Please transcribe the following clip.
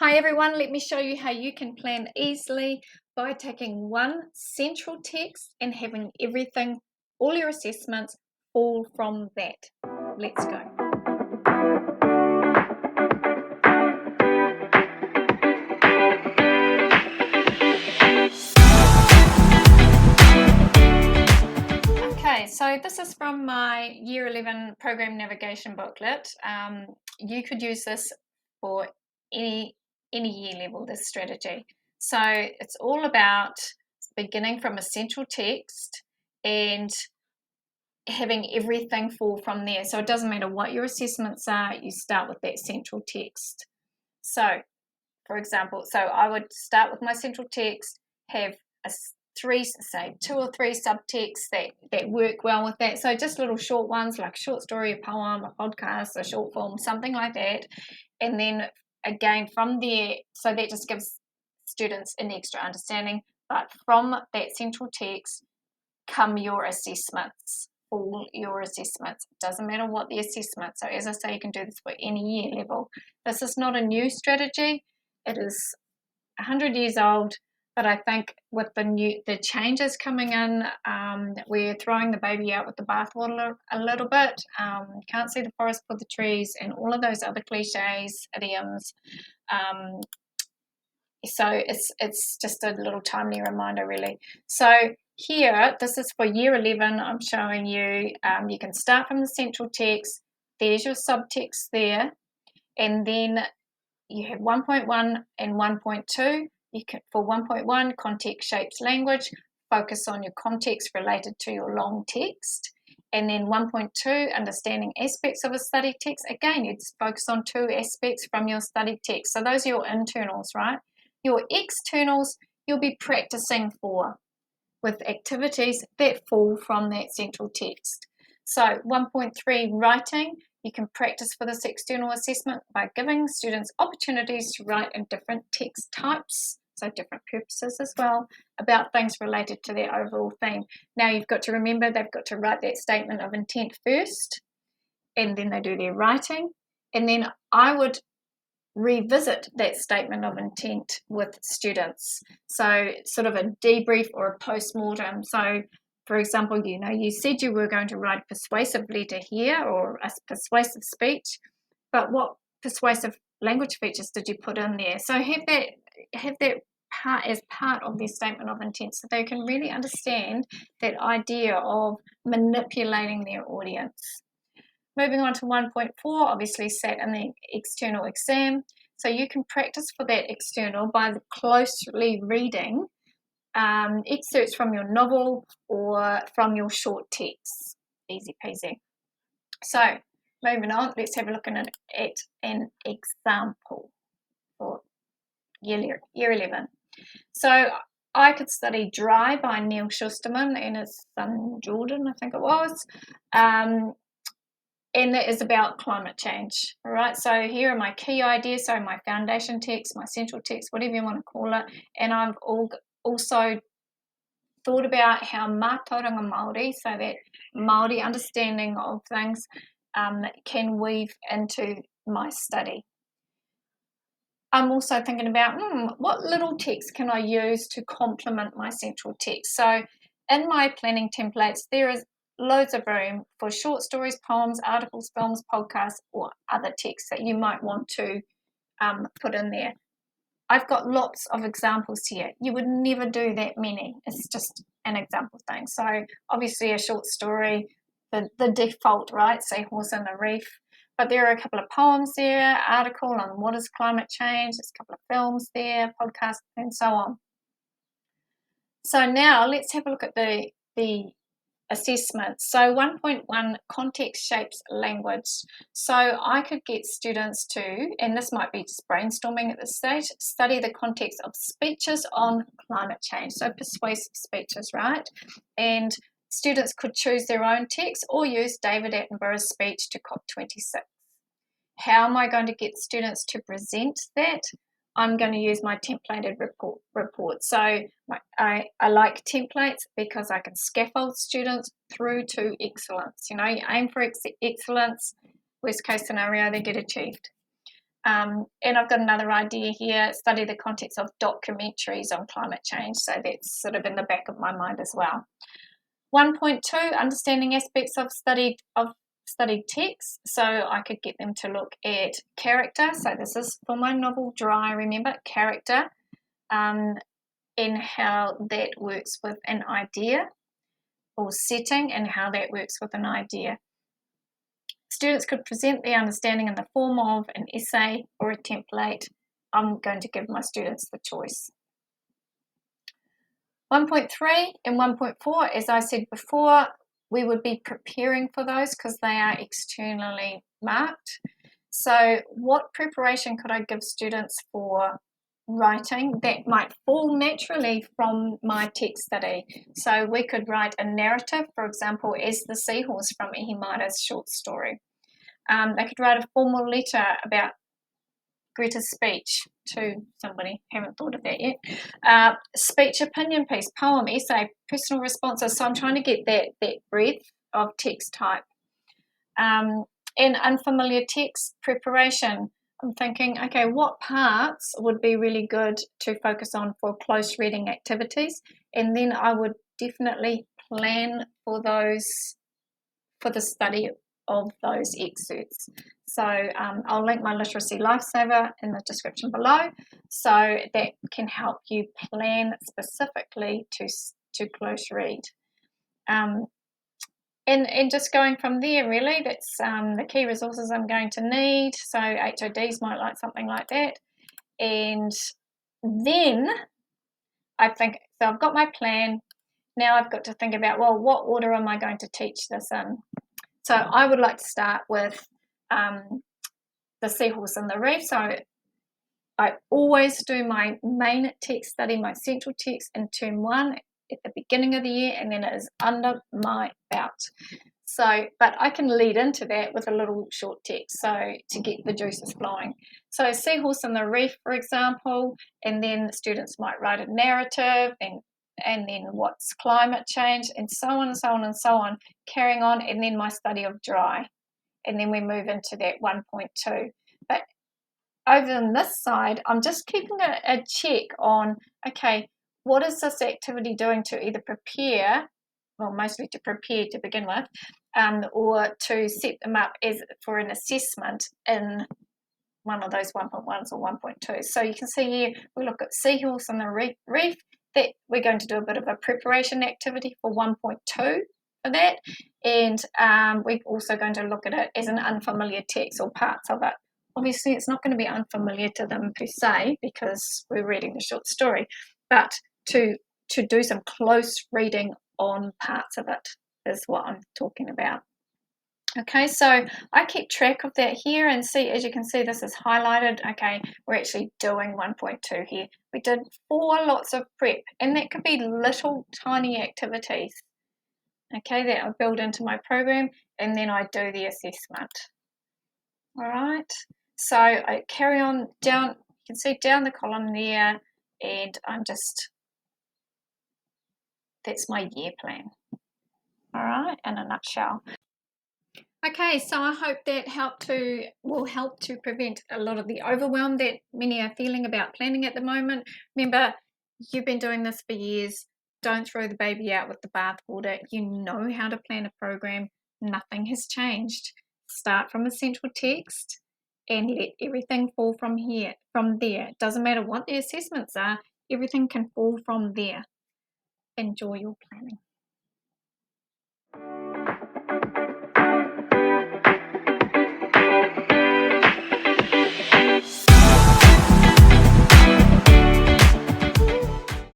Hi everyone, let me show you how you can plan easily by taking one central text and having everything, all your assessments, all from that. Let's go. Okay, so this is from my Year 11 Program Navigation booklet. You could use this for any year level, this strategy. So it's all about beginning from a central text and having everything fall from there. So it doesn't matter what your assessments are, you start with that central text. So, for example, I would start with my central text, have two or three subtexts that work well with that. So just little short ones like a short story, a poem, a podcast, a short film, something like that. And then again from there, so that just gives students an extra understanding. But from that central text come your assessments, all your assessments. It doesn't matter what the assessment. So as I say, you can do this for any year level. This is not a new strategy. It is 100 years old, but I think with the changes coming in, we're throwing the baby out with the bathwater a little bit. Can't see the forest for the trees, and all of those other cliches, idioms. So it's just a little timely reminder, really. So here, this is for year 11. I'm showing you. You can start from the central text. There's your subtext there, and then you have 1.1 and 1.2. You can, for 1.1, context shapes language, focus on your context related to your long text. And then 1.2, understanding aspects of a study text. Again, you just focus on two aspects from your study text. So those are your internals, right? Your externals, you'll be practicing for with activities that fall from that central text. So 1.3, writing. You can practice for this external assessment by giving students opportunities to write in different text types, so different purposes as well, about things related to their overall theme. Now you've got to remember they've got to write that statement of intent first, and then they do their writing. And then I would revisit that statement of intent with students. So sort of a debrief or a post-mortem. So for example, you said you were going to write a persuasive letter here or a persuasive speech, but what persuasive language features did you put in there? So have that part as part of their statement of intent so they can really understand that idea of manipulating their audience. Moving on to 1.4, obviously sat in the external exam. So you can practice for that external by closely reading excerpts from your novel or from your short texts. Easy peasy. So moving on, let's have a look at an example for year 11. So I could study Dry by Neil Shusterman and his son Jordan, I think it was. And that is about climate change. All right, so here are my key ideas, so my foundation text, my central text, whatever you want to call it. And I've also thought about how mātauranga Māori, so that Māori understanding of things, can weave into my study. I'm also thinking about what little text can I use to complement my central text. So in my planning templates, there is loads of room for short stories, poems, articles, films, podcasts, or other texts that you might want to put in there. I've got lots of examples here. You would never do that many. It's just an example thing. So obviously a short story, the default, right? Seahorse in the Reef. But there are a couple of poems there, article on what is climate change, there's a couple of films there, podcasts, and so on. So now let's have a look at the assessments. So 1.1, context shapes language. So I could get students to, and this might be just brainstorming at this stage, study the context of speeches on climate change. So persuasive speeches, right? And students could choose their own text or use David Attenborough's speech to COP26. How am I going to get students to present that? I'm going to use my templated report. So I like templates because I can scaffold students through to excellence. You aim for excellence, worst case scenario, they get achieved. And I've got another idea here, study the context of documentaries on climate change. So that's sort of in the back of my mind as well. 1.2, understanding aspects of studied text. So I could get them to look at character. So this is for my novel Dry, remember, character, and how that works with an idea, or setting and how that works with an idea. Students could present their understanding in the form of an essay or a template. I'm going to give my students the choice. 1.3 and 1.4, as I said before, we would be preparing for those because they are externally marked. So what preparation could I give students for writing that might fall naturally from my text study? So we could write a narrative, for example, as the seahorse from Ehimada's short story. They could write a formal letter about Greta's speech to somebody, haven't thought of that yet. Speech, opinion piece, poem, essay, personal responses. So I'm trying to get that breadth of text type. And unfamiliar text preparation. I'm thinking, okay, what parts would be really good to focus on for close reading activities? And then I would definitely plan for those, for the study of those excerpts. So I'll link my Literacy Lifesaver in the description below, so that can help you plan specifically to close read. And just going from there, really, that's the key resources I'm going to need. So HODs might like something like that. And then I think, so I've got my plan. Now I've got to think about, well, what order am I going to teach this in? So I would like to start with the seahorse and the reef. So I always do my main text study, my central text, in term 1 at the beginning of the year, and then it is under my belt. So, but I can lead into that with a little short text, so to get the juices flowing. So seahorse and the reef, for example, and then the students might write a narrative, and then what's climate change, and so on and so on and so on, carrying on, and then my study of dry. And then we move into that 1.2. But over on this side, I'm just keeping a check on, okay, what is this activity doing to either prepare, well, mostly to prepare to begin with, or to set them up as for an assessment in one of those 1.1s or 1.2s. So you can see here, we look at seahorse and the reef, that we're going to do a bit of a preparation activity for 1.2 for that, and we're also going to look at it as an unfamiliar text or parts of it. Obviously, it's not going to be unfamiliar to them per se because we're reading the short story, but to do some close reading on parts of it is what I'm talking about. Okay, so I keep track of that here, and see, as you can see, this is highlighted. Okay, we're actually doing 1.2 here. We did 4 lots of prep, and that could be little tiny activities, okay, that I build into my program, and then I do the assessment. All right, so I carry on down, you can see down the column there, and that's my year plan. All right, in a nutshell. Okay, so I hope that will help to prevent a lot of the overwhelm that many are feeling about planning at the moment. Remember, you've been doing this for years. Don't throw the baby out with the bathwater. You know how to plan a program. Nothing has changed. Start from a central text and let everything fall from there. It doesn't matter what the assessments are, everything can fall from there. Enjoy your planning.